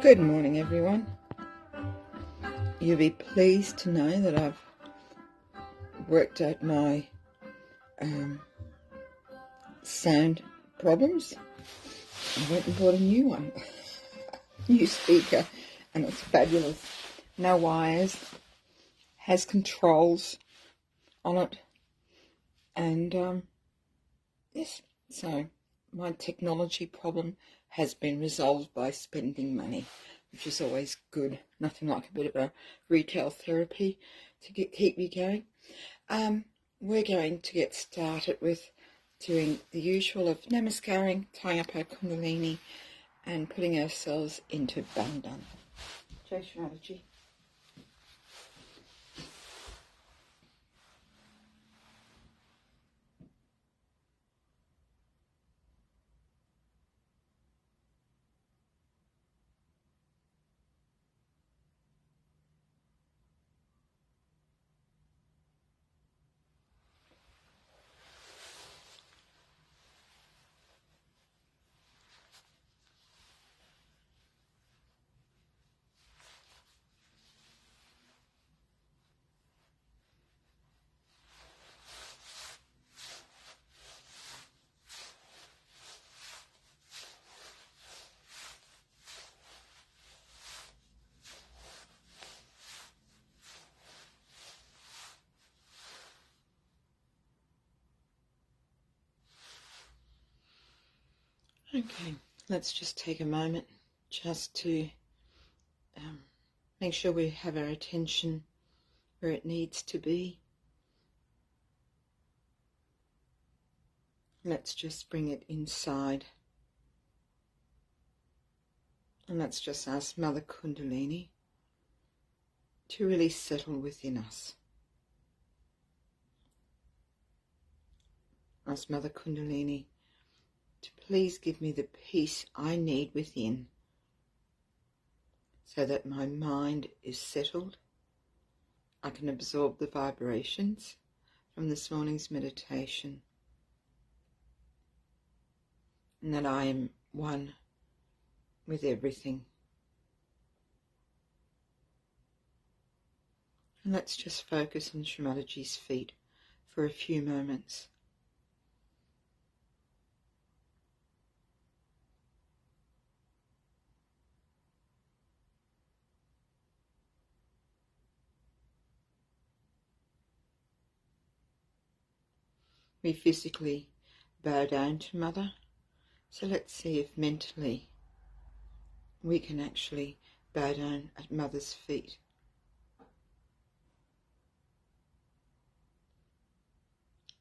Good morning, everyone. You'll be pleased to know that I've worked out my sound problems. I went and bought a new one, new speaker, and it's fabulous. No wires, has controls on it, and yes, so my technology problem has been resolved by spending money, which is always good. Nothing like a bit of a retail therapy to keep you going. We're going to get started with doing the usual of namaskaring, tying up our kundalini, and putting ourselves into bandhan. Jai Shri Mataji. Okay, let's just take a moment just to make sure we have our attention where it needs to be. Let's just bring it inside. And let's just ask Mother Kundalini to really settle within us. Ask Mother Kundalini to please give me the peace I need within so that my mind is settled. I can absorb the vibrations from this morning's meditation, and that I am one with everything. And let's just focus on Shri Mataji's feet for a few moments. We physically bow down to Mother, so let's see if mentally we can actually bow down at Mother's feet.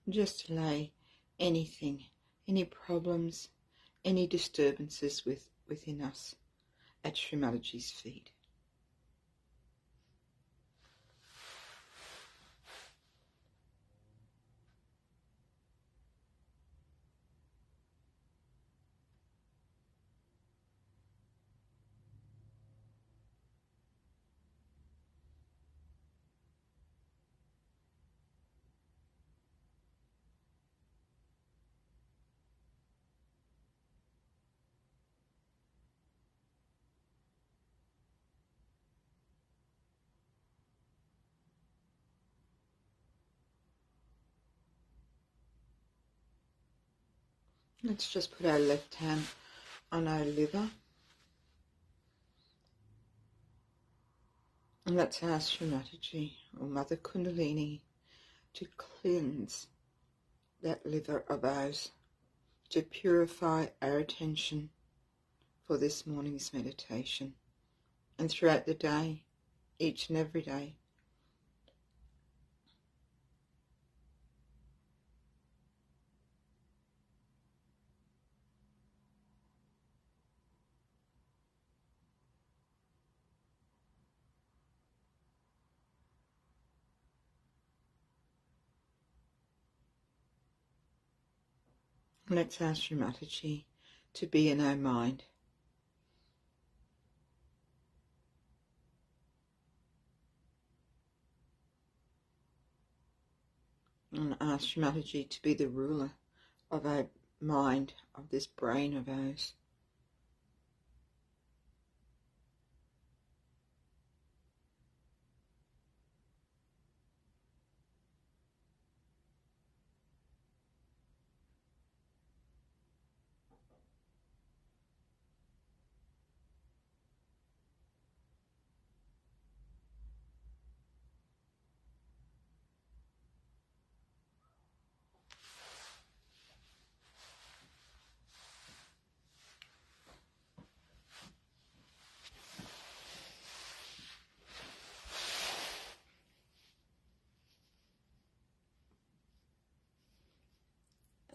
Just to lay anything, any problems, any disturbances within us at Shri Mataji's feet. Let's just put our left hand on our liver. And let's ask Shri Mataji or Mother Kundalini to cleanse that liver of ours, to purify our attention for this morning's meditation and throughout the day, each and every day. Let's ask Shri Mataji to be in our mind. And ask Shri Mataji to be the ruler of our mind, of this brain of ours.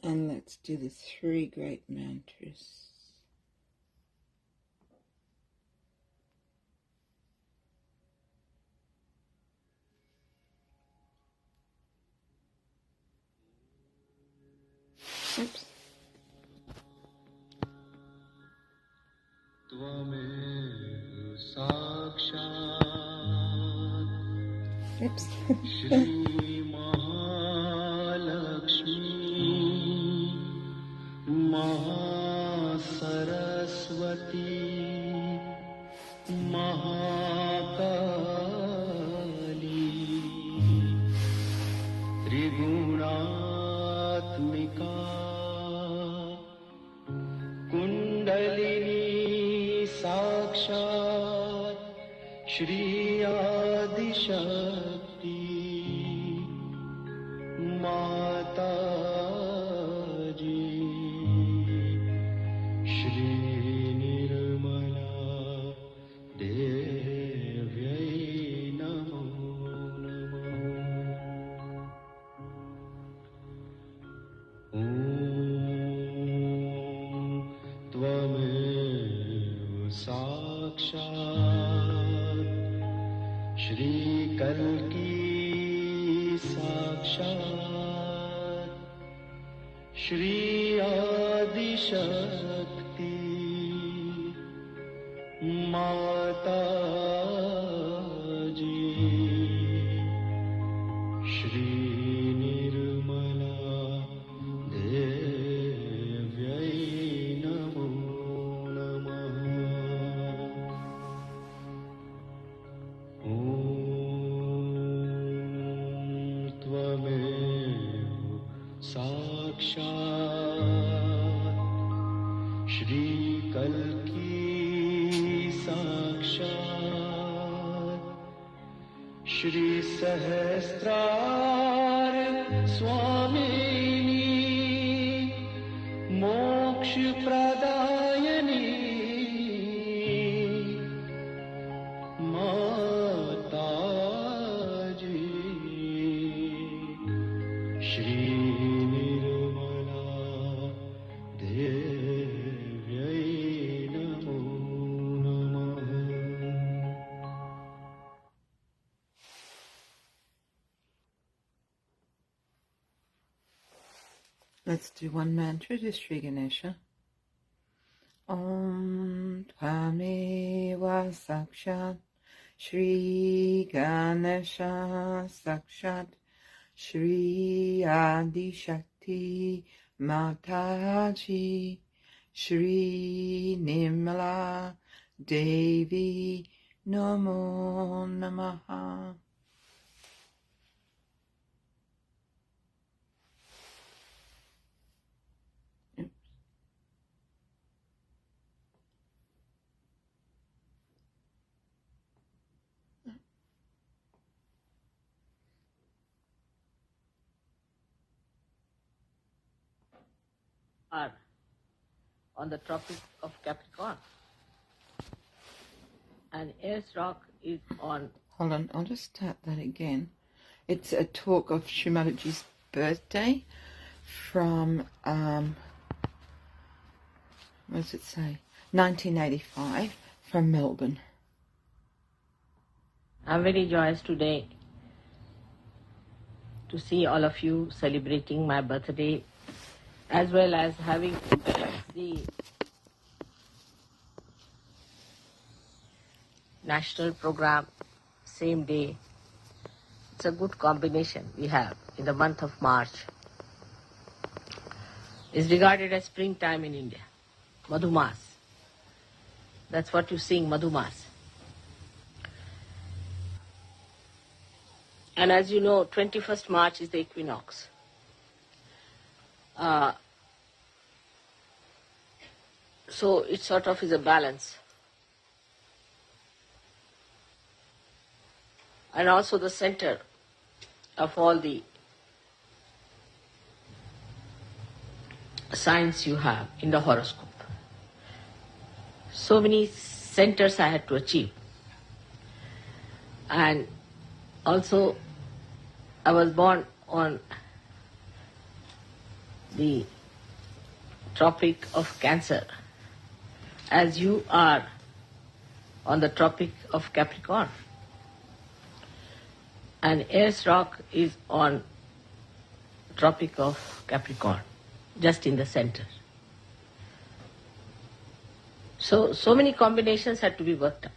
And let's do the 3 great mantras. Oops. Oops. Shri Mahalakshmi Mahasaraswati Mahakali Trigunaatmika Kundalini Sakshat Shri Adi Shakti Mataji Shri Nirmala Devyai Namo Namo Om Tvamev Sakshat Shri Kalki Sakshat Shri Adi Shakti Mataji Shri Nirmala Devyai Namo Namah Om Tvamev Sakshat Shri Kalki Sakshat Shri Sahasrar Swamini Moksha Pradayani Mataji Shri Nirmala Devyai Namo Namah Let's do 1 mantra to Shri Ganesha. Om Tvameva Sakshat Shri Ganesha Sakshat Shri Adi Shakti Mataji Shri Nirmala Devi Namo Namaha. Are on the Tropic of Capricorn, and Aries rock is on. Hold on, I'll just start that again. It's a talk of Shri Mataji's birthday from, what does it say? 1985 from Melbourne. I'm very joyous today to see all of you celebrating my birthday, as well as having the national program same day. It's a good combination we have in the month of March. It's regarded as springtime in India, Madhumas. That's what you sing, Madhumas. And as you know, 21st March is the equinox. So it sort of is a balance. And also the center of all the signs you have in the horoscope. So many centers I had to achieve. And also I was born on the Tropic of Cancer, as you are on the Tropic of Capricorn. And Aries rock is on Tropic of Capricorn, just in the center. So many combinations had to be worked out.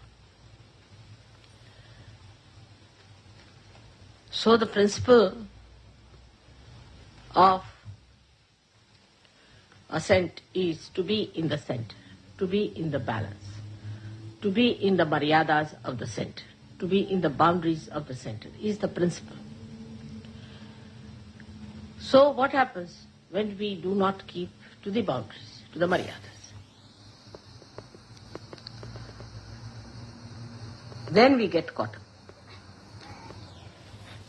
So the principle of ascent is to be in the center, to be in the balance, to be in the Maryadas of the center, to be in the boundaries of the center is the principle. So what happens when we do not keep to the boundaries, to the Maryadas? Then we get caught up.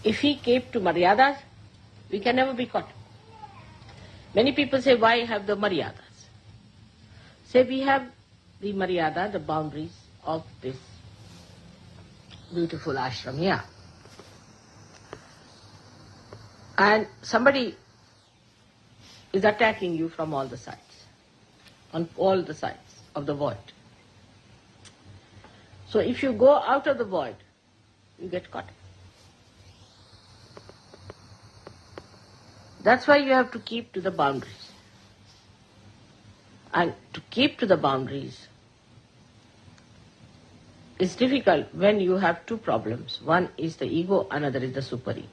If we keep to Maryadas, we can never be caught up. Many people say, why have the Maryadas? Say, we have the Maryada, the boundaries of this beautiful ashram here. And somebody is attacking you from all the sides, on all the sides of the void. So if you go out of the void, you get caught. That's why you have to keep to the boundaries. And to keep to the boundaries is difficult when you have two problems. One is the ego, another is the superego.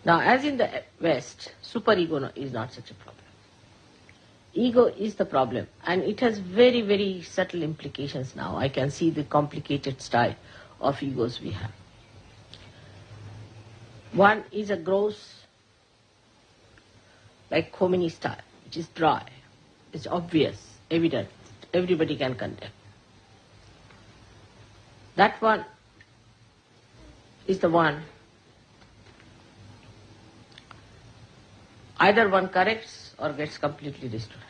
Now, as in the West, superego is not such a problem. Ego is the problem, and it has very, very subtle implications now. I can see the complicated style of egos we have. One is a gross, like Khomeini style, which is dry, it's obvious, evident, everybody can condemn. That one is the one, either one corrects or gets completely destroyed.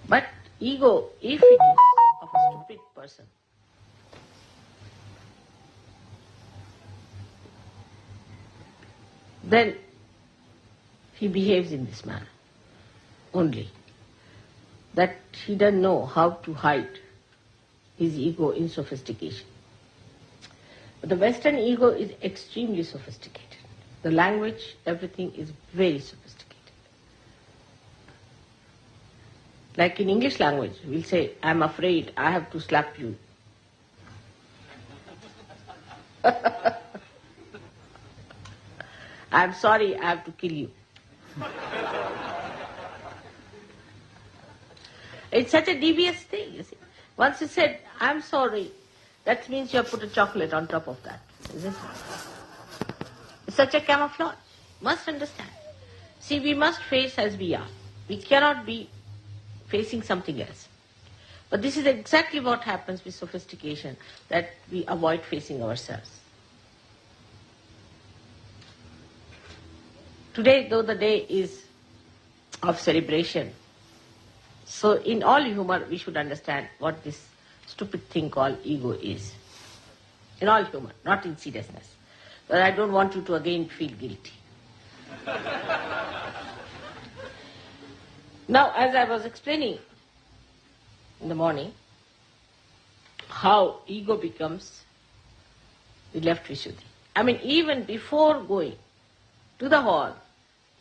But ego, if it is of a stupid person, then he behaves in this manner only, that he doesn't know how to hide his ego in sophistication. But the Western ego is extremely sophisticated. The language, everything is very sophisticated. Like in English language, we'll say, I'm afraid I have to slap you. I'm sorry, I have to kill you. It's such a devious thing, you see. Once you said, I'm sorry, that means you have put a chocolate on top of that. Isn't it? It's such a camouflage. Must understand. See, we must face as we are. We cannot be facing something else. But this is exactly what happens with sophistication, that we avoid facing ourselves. Today, though the day is of celebration, so in all humor we should understand what this stupid thing called ego is. In all humor, not in seriousness. But I don't want you to again feel guilty. Now, as I was explaining in the morning, how ego becomes the left Vishuddhi. I mean, even before going to the hall,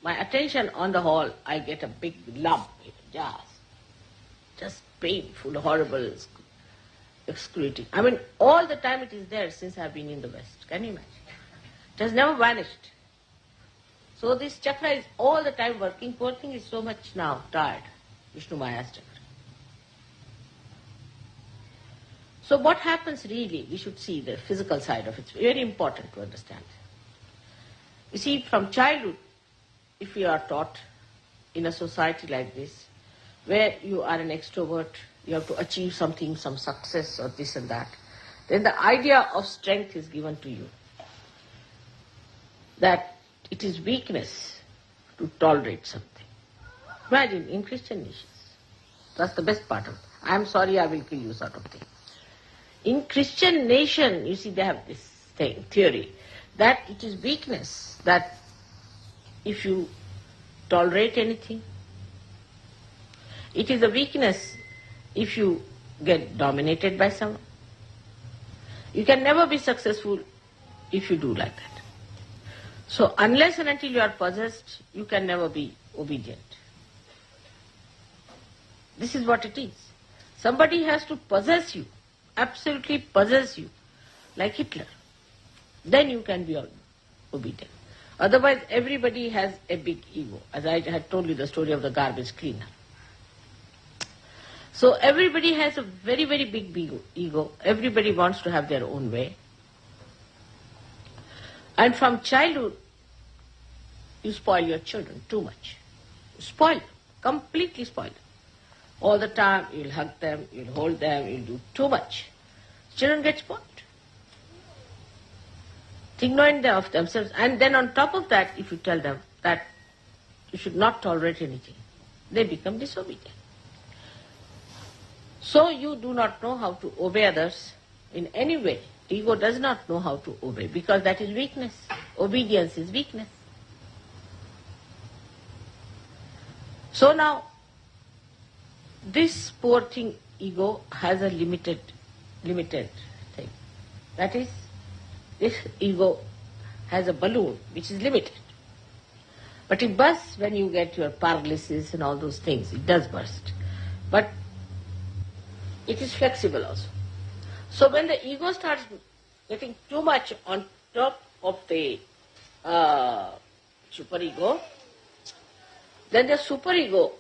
my attention on the hall, I get a big lump, just painful, horrible, excruciating. I mean, all the time it is there since I've been in the West. Can you imagine? It has never vanished. So this chakra is all the time working. Poor thing is so much now tired. Vishnu Maya's chakra. So what happens really, we should see the physical side of it. It's very important to understand. You see, from childhood, if you are taught in a society like this, where you are an extrovert, you have to achieve something, some success or this and that, then the idea of strength is given to you. That it is weakness to tolerate something. Imagine, in Christian nations, that's the best part of it. I'm sorry, I will kill you sort of thing. In Christian nation, you see, they have this thing, theory, that it is weakness, that if you tolerate anything, it is a weakness if you get dominated by someone. You can never be successful if you do like that. So unless and until you are possessed, you can never be obedient. This is what it is. Somebody has to possess you, absolutely possess you, like Hitler. Then you can be obedient. Otherwise, everybody has a big ego. As I had told you the story of the garbage cleaner. So everybody has a very, very big ego. Everybody wants to have their own way. And from childhood, you spoil your children too much. You spoil them, completely spoil them. All the time, you'll hug them, you'll hold them, you'll do too much. Children get spoiled. Ignorant of themselves. And then on top of that, if you tell them that you should not tolerate anything, they become disobedient. So you do not know how to obey others in any way. Ego does not know how to obey because that is weakness. Obedience is weakness. So now, this poor thing, ego, has a limited thing. That is, this ego has a balloon which is limited. But it bursts when you get your paralysis and all those things. It does burst. But it is flexible also. So when the ego starts getting too much on top of the superego, then the superego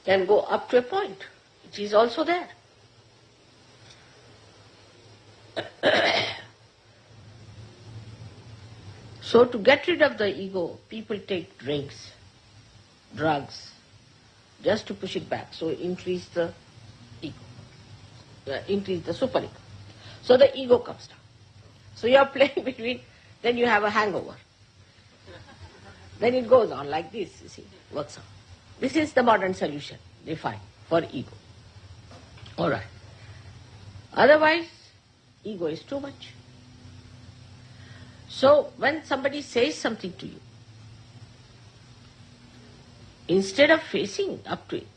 can go up to a point. It is also there. So to get rid of the ego, people take drinks, drugs, just to push it back. So increase the ego, increase the superego. So the ego comes down. So you are playing between, then you have a hangover. Then it goes on like this, you see, works on. This is the modern solution they find for ego. All right. Otherwise, ego is too much. So when somebody says something to you, instead of facing up to it,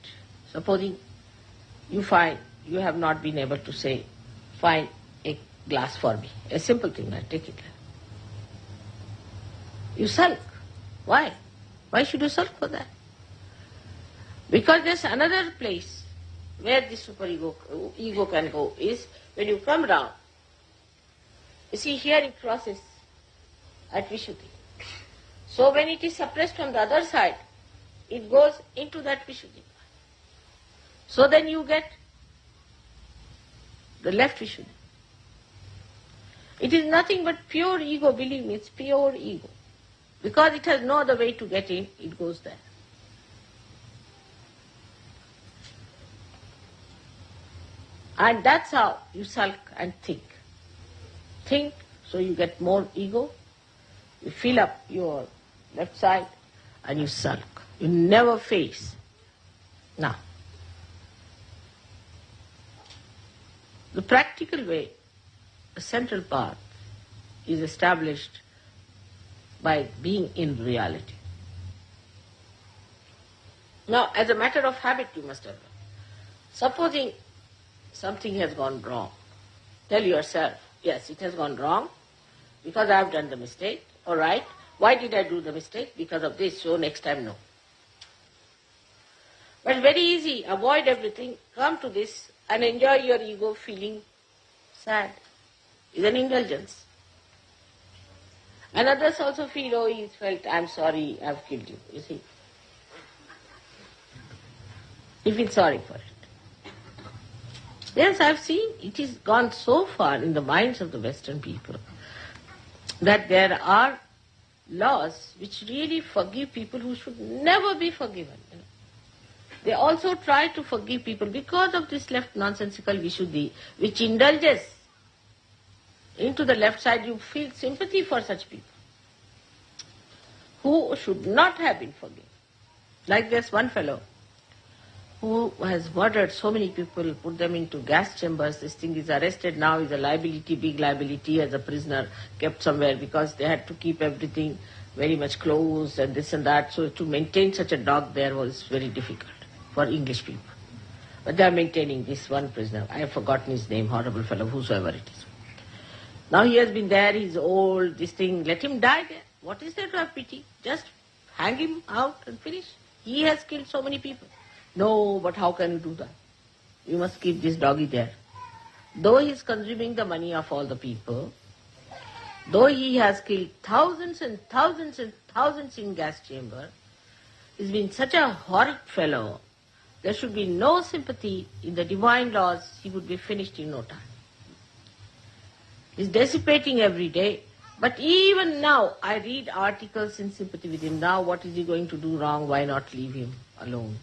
supposing you find you have not been able to say, find a glass for me, a simple thing, I take it. You sulk. Why? Why should you sulk for that? Because there's another place where the ego can go is when you come down. You see, here it crosses at Vishuddhi. So when it is suppressed from the other side, it goes into that Vishuddhi. So then you get the left Vishuddhi. It is nothing but pure ego, believe me, it's pure ego. Because it has no other way to get in, it goes there. And that's how you sulk and think. Think, so you get more ego, you fill up your left side, and you sulk. You never face. Now, the practical way, a central path, is established by being in reality. Now, as a matter of habit, you must have done. Supposing something has gone wrong, tell yourself, yes, it has gone wrong because I have done the mistake. All right, why did I do the mistake? Because of this, so next time no. But very easy, avoid everything, come to this and enjoy your ego feeling sad. It's an indulgence. And others also feel, oh, he felt, I'm sorry, I've killed you, you see. You feel sorry for it. Yes, I've seen it is gone so far in the minds of the Western people that there are laws which really forgive people who should never be forgiven. You know. They also try to forgive people because of this left nonsensical Vishuddhi, which indulges into the left side. You feel sympathy for such people who should not have been forgiven. Like this one fellow who has murdered so many people, put them into gas chambers. This thing is arrested now, is a liability, big liability, as a prisoner kept somewhere because they had to keep everything very much closed and this and that. So to maintain such a dog there was very difficult for English people. But they are maintaining this one prisoner. I have forgotten his name, horrible fellow, whosoever it is. Now he has been there, he's old, this thing, let him die there. What is there to have pity? Just hang him out and finish. He has killed so many people. No, but how can you do that? You must keep this doggy there. Though he is consuming the money of all the people, though he has killed thousands and thousands and thousands in gas chamber, he's been such a horrid fellow, there should be no sympathy in the divine laws, he would be finished in no time. He's dissipating every day, but even now I read articles in sympathy with him. Now what is he going to do wrong? Why not leave him alone?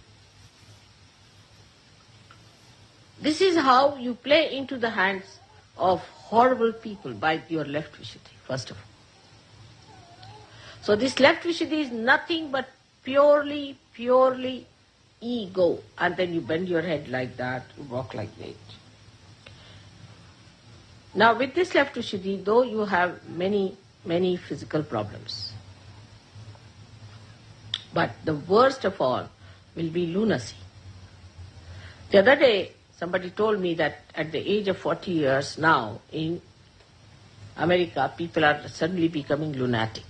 This is how you play into the hands of horrible people by your left Vishuddhi, first of all. So this left Vishuddhi is nothing but purely ego. And then you bend your head like that, you walk like that. Now with this left Vishuddhi, though you have many physical problems, but the worst of all will be lunacy. The other day, somebody told me that at the age of 40 years now in America, people are suddenly becoming lunatic.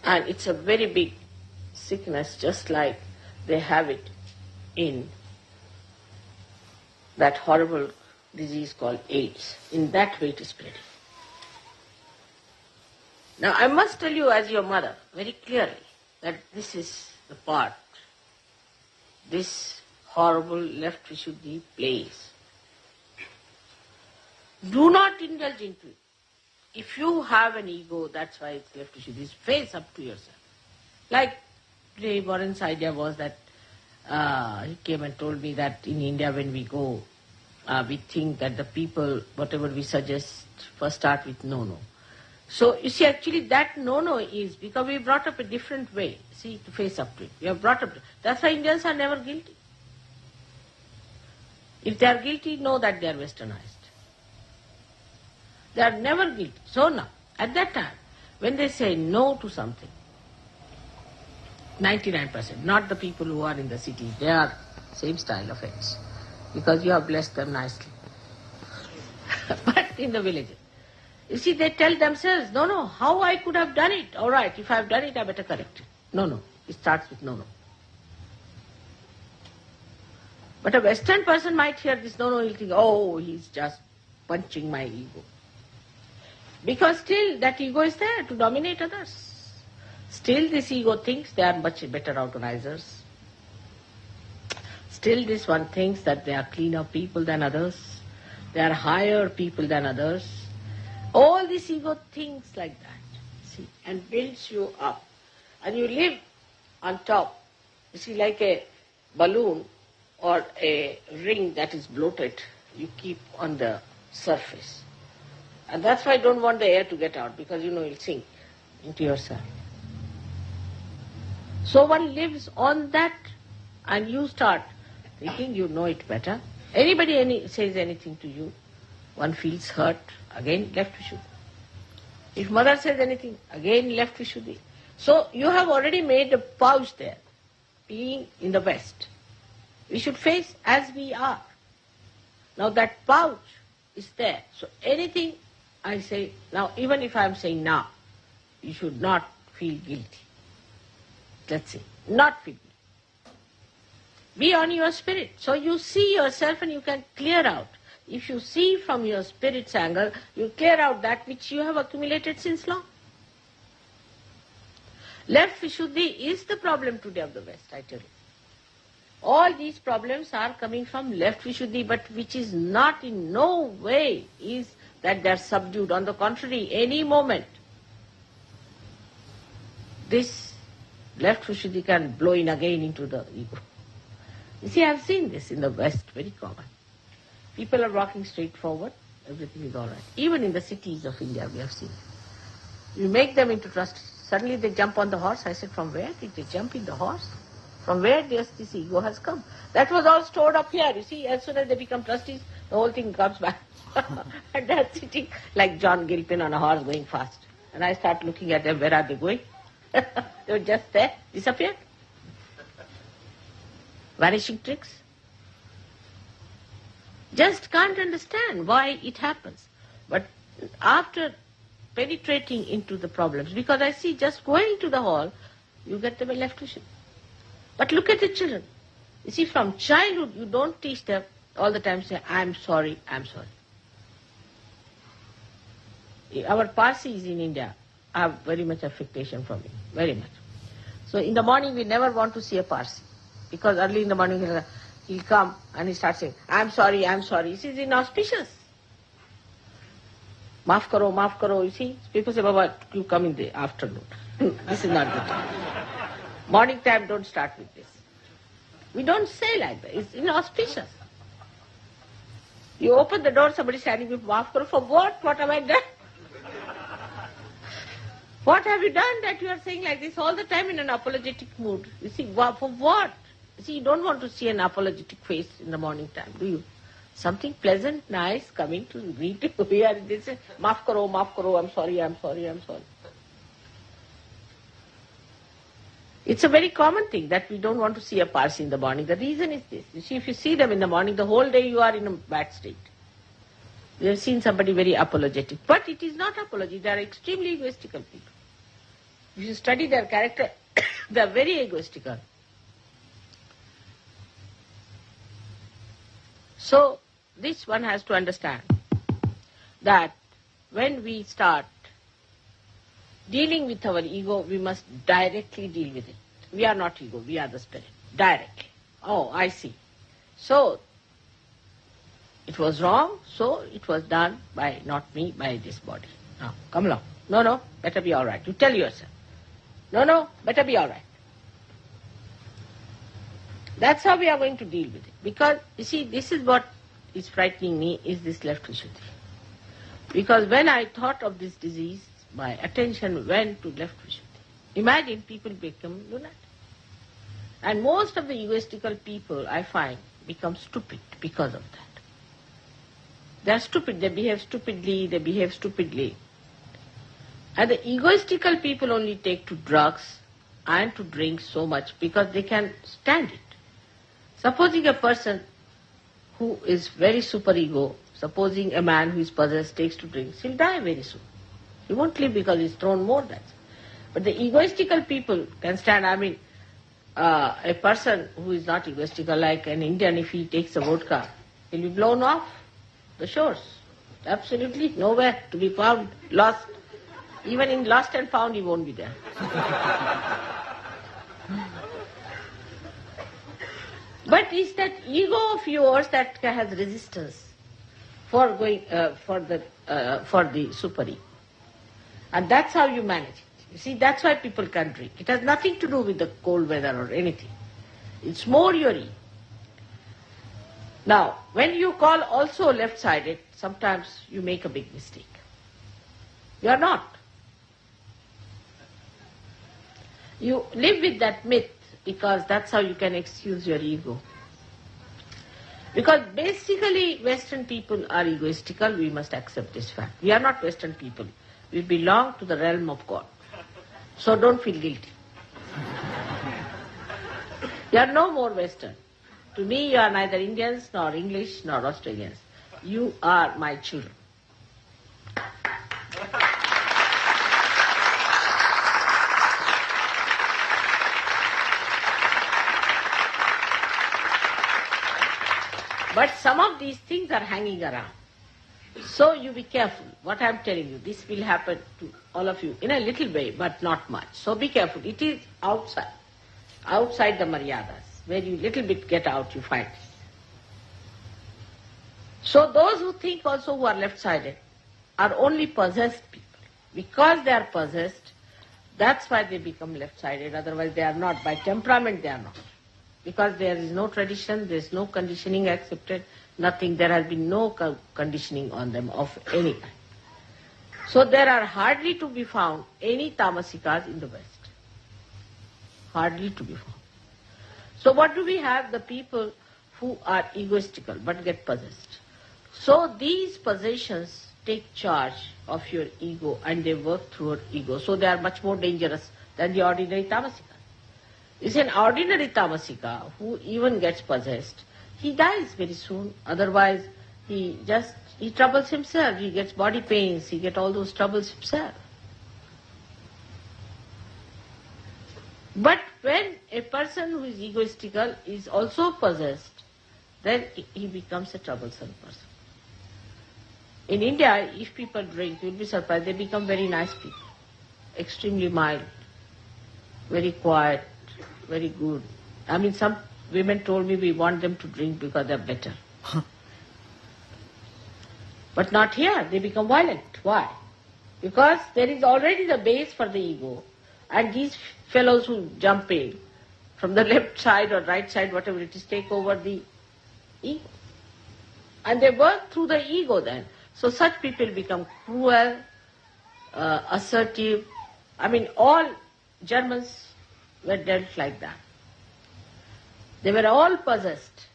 And it's a very big sickness, just like they have it in that horrible disease called AIDS. In that way it is spreading. Now I must tell you as your mother very clearly that this is the part this horrible left Vishuddhi plays. Do not indulge into it. If you have an ego, that's why it's left Vishuddhi. Face up to yourself. Like today Warren's idea was that he came and told me that in India when we go, we think that the people, whatever we suggest, first start with no. So you see, actually that no is because we brought up a different way, see, to face up to it. We have brought up, that's why Indians are never guilty. If they are guilty, know that they are westernized. They are never guilty. So now, at that time, when they say no to something, 99%, not the people who are in the city, they are same style of heads, because you have blessed them nicely. But in the villages, you see, they tell themselves, no, how I could have done it? All right, if I have done it, I better correct it. No, it starts with no. But a Western person might hear this no, he'll think, oh, he's just punching my ego. Because still that ego is there to dominate others. Still this ego thinks they are much better organizers. Still this one thinks that they are cleaner people than others. They are higher people than others. All this ego thinks like that, see, and builds you up. And you live on top, you see, like a balloon or a ring that is bloated, you keep on the surface. And that's why I don't want the air to get out, because you'll sink into yourself. So one lives on that, and you start thinking you know it better. Anybody says anything to you, one feels hurt, again left Vishuddhi. If mother says anything, again left Vishuddhi. So you have already made a pouch there, being in the West. We should face as we are. Now that pouch is there. So anything I say, now even if I am saying now, you should not feel guilty. Let's say, not feel guilty. Be on your spirit. So you see yourself and you can clear out. If you see from your spirit's angle, you clear out that which you have accumulated since long. Left Vishuddhi is the problem today of the West, I tell you. All these problems are coming from left Vishuddhi, but which is not in no way is that they are subdued. On the contrary, any moment, this left Vishuddhi can blow in again into the ego. You see, I have seen this in the West, very common. People are walking straight forward, everything is all right. Even in the cities of India, we have seen it. You make them into trustees, Suddenly they jump on the horse. I said, from where did they jump in the horse? From where this ego has come? That was all stored up here. You see, as soon as they become trustees, the whole thing comes back. And they're sitting like John Gilpin on a horse going fast. And I start looking at them, where are they going? They were just there, disappeared. Vanishing tricks. Just can't understand why it happens. But after penetrating into the problems, because I see just going to the hall, you get them a left vision. But look at the children. You see, from childhood, you don't teach them all the time say, I'm sorry, I'm sorry. Our Parsis in India have very much affectation from it, very much. So in the morning, we never want to see a Parsi, because early in the morning, he'll come and he starts saying, I'm sorry, I'm sorry. This is inauspicious. Maaf karo, you see. People say, Baba, you come in the afternoon. This is not the time. Morning time, don't start with this. We don't say like that. It's inauspicious. You open the door, somebody standing with maaf karo. For what? What have I done? What have you done that you are saying like this all the time in an apologetic mood? You see, for what? You see, you don't want to see an apologetic face in the morning time, do you? Something pleasant, nice, coming to greet you here. They say, maaf karo, I'm sorry, I'm sorry, I'm sorry. It's a very common thing that we don't want to see a Parsi in the morning. The reason is this. You see, if you see them in the morning, the whole day you are in a bad state. We have seen somebody very apologetic. But it is not apology. They are extremely egoistical people. If you study their character, they are very egoistical. So, this one has to understand that when we start dealing with our ego, we must directly deal with it. We are not ego, we are the spirit. Directly. Oh, I see. So, it was wrong, so it was done by not me, by this body. Now, come along. No, better be all right. You tell yourself. No, better be all right. That's how we are going to deal with it. Because, you see, this is what is frightening me, is this left Vishuddhi. Because when I thought of this disease, my attention went to left Vishuddhi. Imagine people become lunatic. And most of the egoistical people, I find, become stupid because of that. They are stupid, they behave stupidly. And the egoistical people only take to drugs and to drink so much because they can stand it. Supposing a person who is very superego, supposing a man who is possessed takes to drinks, he'll die very soon. He won't live because he's thrown more than. But the egoistical people can stand. I mean, a person who is not egoistical, like an Indian, if he takes a vodka, he'll be blown off the shores. Absolutely nowhere to be found, lost. Even in lost and found, he won't be there. But it's that ego of yours that has resistance for going for the superego, and that's how you manage it. You see, that's why people can't drink. It has nothing to do with the cold weather or anything. It's more your ego. Now, when you call also left-sided, sometimes you make a big mistake. You are not. You live with that myth because that's how you can excuse your ego. Because basically Western people are egoistical, we must accept this fact. We are not Western people. We belong to the realm of God. So don't feel guilty. You are no more Western. To me, you are neither Indians, nor English, nor Australians. You are my children. But some of these things are hanging around. So you be careful. What I am telling you, this will happen to all of you in a little way, but not much. So be careful. It is outside the Maryadas, where you little bit get out, you find it. So those who think also who are left-sided are only possessed people. Because they are possessed, that's why they become left-sided. Otherwise they are not. By temperament they are not. Because there is no tradition, there is no conditioning accepted, nothing. There has been no conditioning on them of any kind. So there are hardly to be found any tamasikas in the West. Hardly to be found. So what do we have? The people who are egoistical but get possessed. So these possessions take charge of your ego and they work through your ego. So they are much more dangerous than the ordinary tamasika. It's an ordinary tamasika who even gets possessed. He dies very soon. Otherwise, he troubles himself. He gets body pains. He gets all those troubles himself. But when a person who is egoistical is also possessed, then he becomes a troublesome person. In India, if people drink, you'll be surprised, they become very nice people. Extremely mild, very quiet, very good. I mean, some women told me we want them to drink because they're better. But not here, they become violent. Why? Because there is already the base for the ego, and these fellows who jump in from the left side or right side, whatever it is, take over the ego. And they work through the ego then. So such people become cruel, assertive. I mean, all Germans were dealt like that. They were all possessed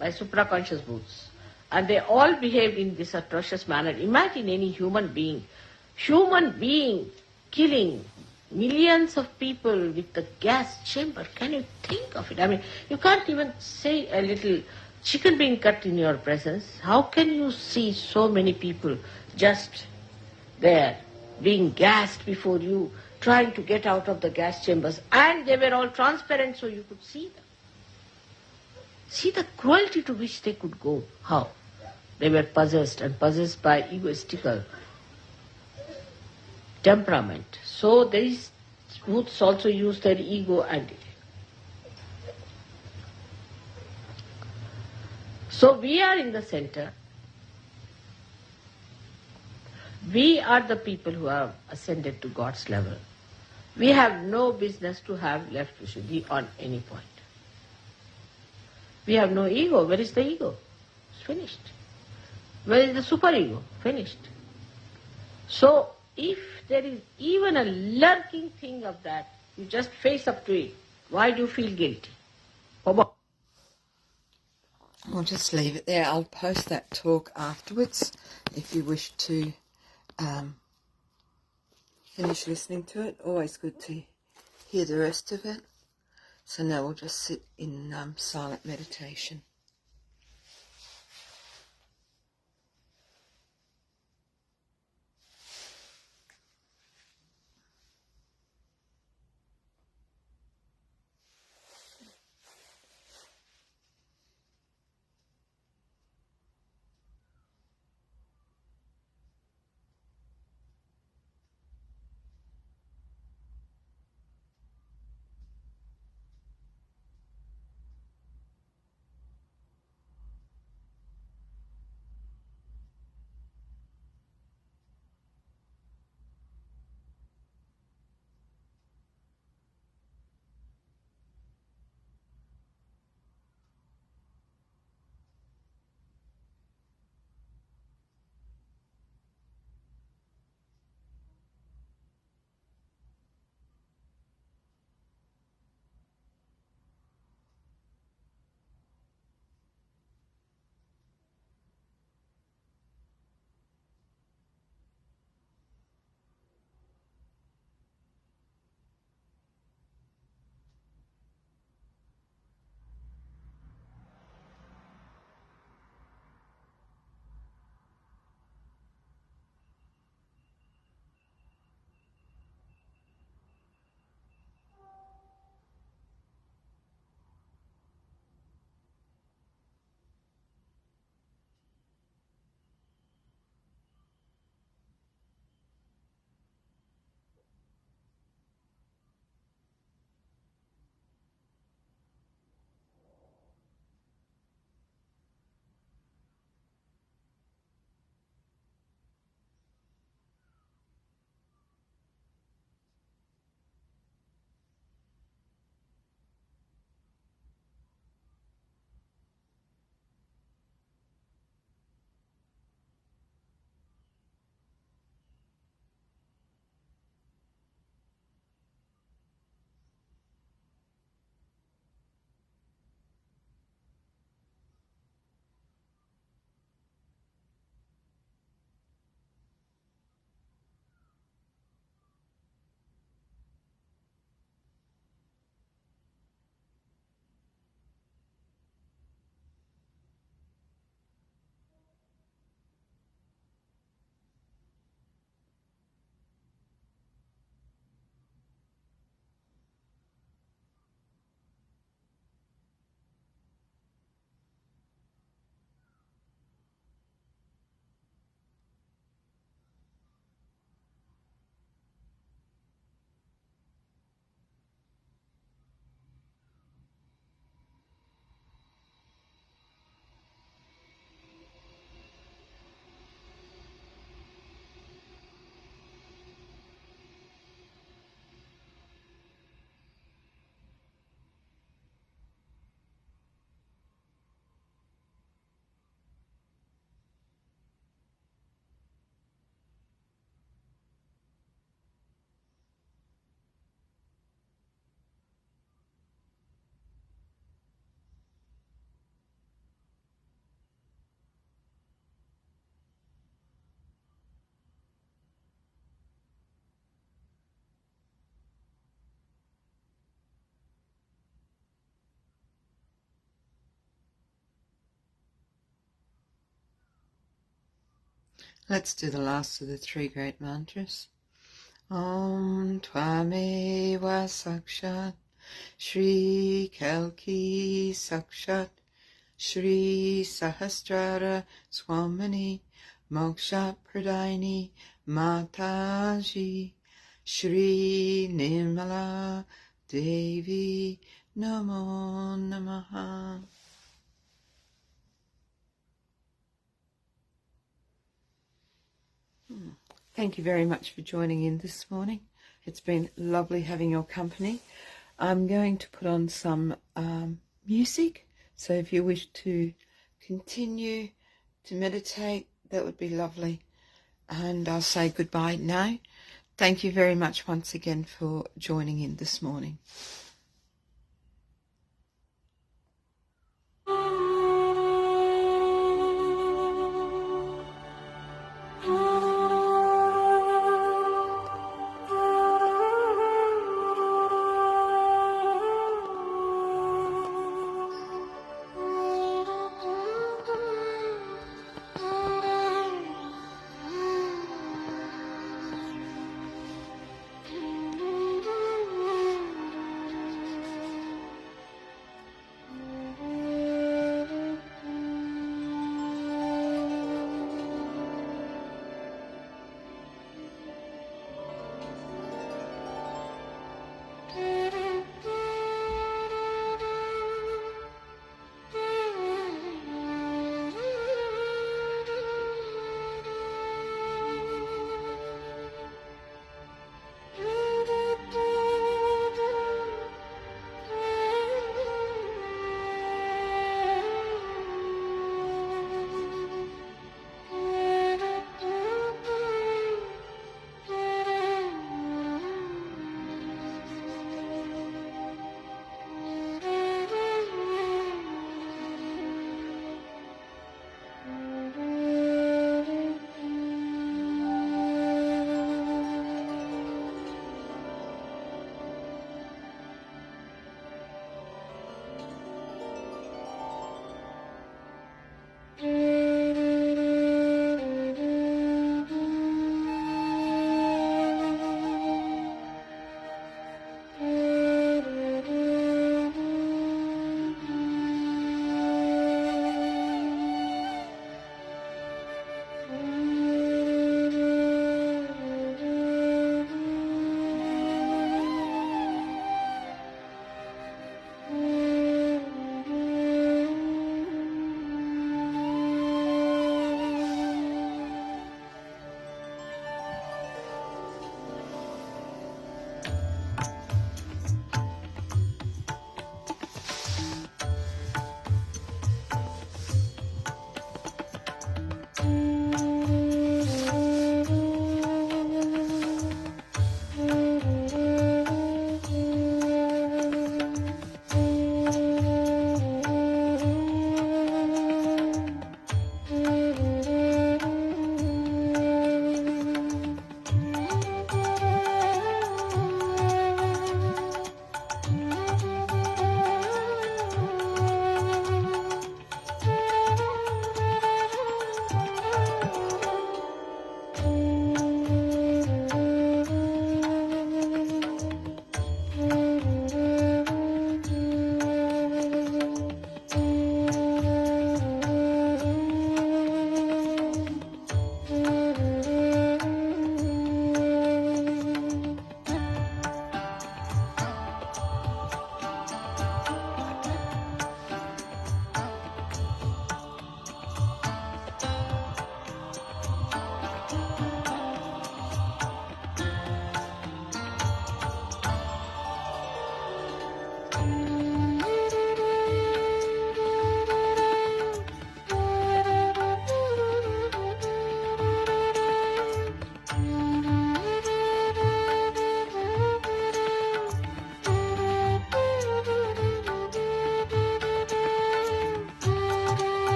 by supraconscious brutes. And they all behaved in this atrocious manner. Imagine any human being killing millions of people with the gas chamber. Can you think of it? I mean, you can't even say a little chicken being cut in your presence. How can you see so many people just there being gassed before you, trying to get out of the gas chambers? And they were all transparent so you could see them. See the cruelty to which they could go. How? They were possessed and possessed by egoistical temperament. So these Bhoots also use their ego and so we are in the center. We are the people who have ascended to God's level. We have no business to have left Vishuddhi on any point. We have no ego. Where is the ego? It's finished. Where is the superego? Finished. So, if there is even a lurking thing of that, you just face up to it. Why do you feel guilty? I'll just leave it there. I'll post that talk afterwards if you wish to finish listening to it. Always good to hear the rest of it. So now we'll just sit in silent meditation. Let's do the last of the three great mantras. Om Tvameva Sakshat Shri Kalki Sakshat Shri Sahasrara Swamini Moksha Pradayini Mataji Shri Nirmala Devi Namo Namaha. Thank you very much for joining in this morning. It's been lovely having your company. I'm going to put on some music, so if you wish to continue to meditate, that would be lovely. And I'll say goodbye now. Thank you very much once again for joining in this morning.